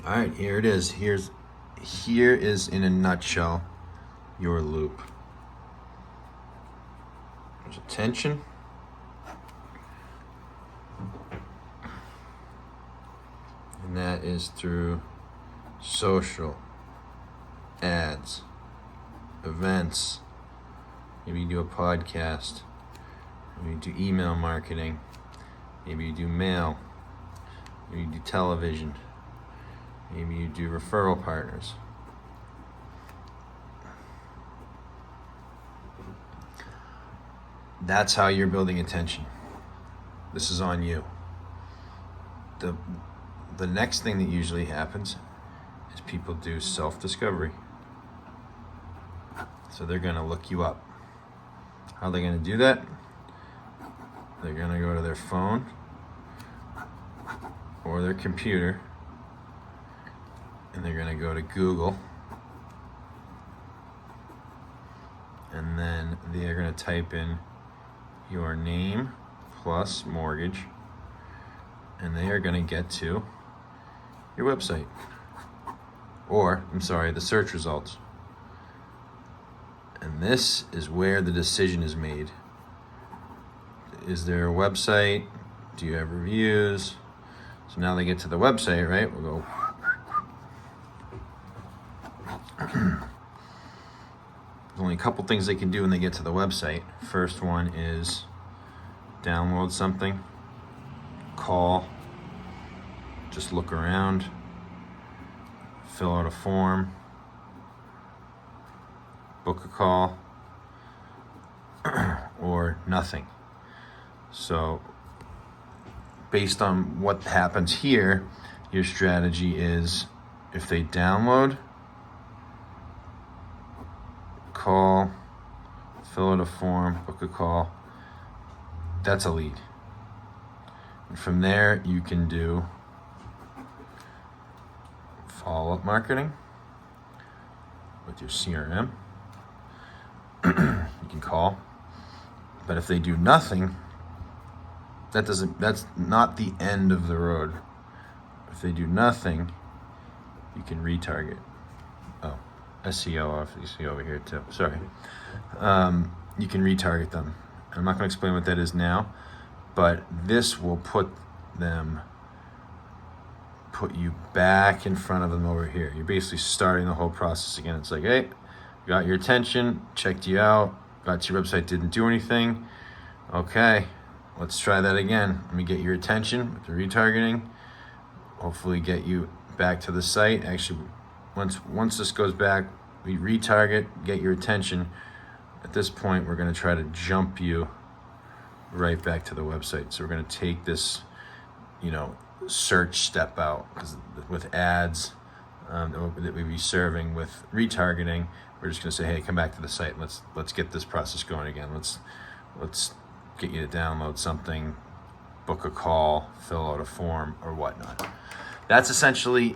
All right, here it is. Here is in a nutshell your loop. There's attention. And that is through social, ads, events. Maybe you do a podcast. Maybe you do email marketing. Maybe you do mail. Maybe you do television. Maybe you do referral partners. That's how you're building attention. This is on you. The next thing that usually happens is people do self-discovery. So they're going to look you up. How are they going to do that? They're going to go to their phone or their computer, and they're going to go to Google, and then they're going to type in your name plus mortgage, and they are going to get to your website, or the search results. And this is where the decision is made. Is there a website? Do you have reviews? So now they get to the website, right? We'll go. There's only a couple things they can do when they get to the website. First one is download something, call, just look around, fill out a form, book a call, or nothing. So based on what happens here, your strategy is if they download, call, fill out a form, book a call, that's a lead. And from there, you can do follow-up marketing with your CRM. You can call. But if they do nothing, that's not the end of the road. If they do nothing, you can retarget. Oh, SEO obviously over here too. Sorry. You can retarget them. I'm not going to explain what that is now, but this will put you back in front of them over here. You're basically starting the whole process again. It's like, hey, got your attention, checked you out, got to your website, didn't do anything. Okay, let's try that again. Let me get your attention with the retargeting. Hopefully get you back to the site. Actually, once this goes back, we retarget, get your attention. At this point, we're going to try to jump you right back to the website. So we're going to take this, search step out, because with ads that we'd be serving with retargeting, we're just going to say, hey, come back to the site. Let's get this process going again. Let's get you to download something, book a call, fill out a form, or whatnot. That's essentially,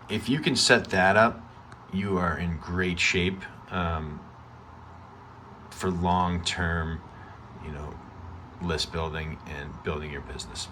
if you can set that up, you are in great shape for long-term, list building and building your business.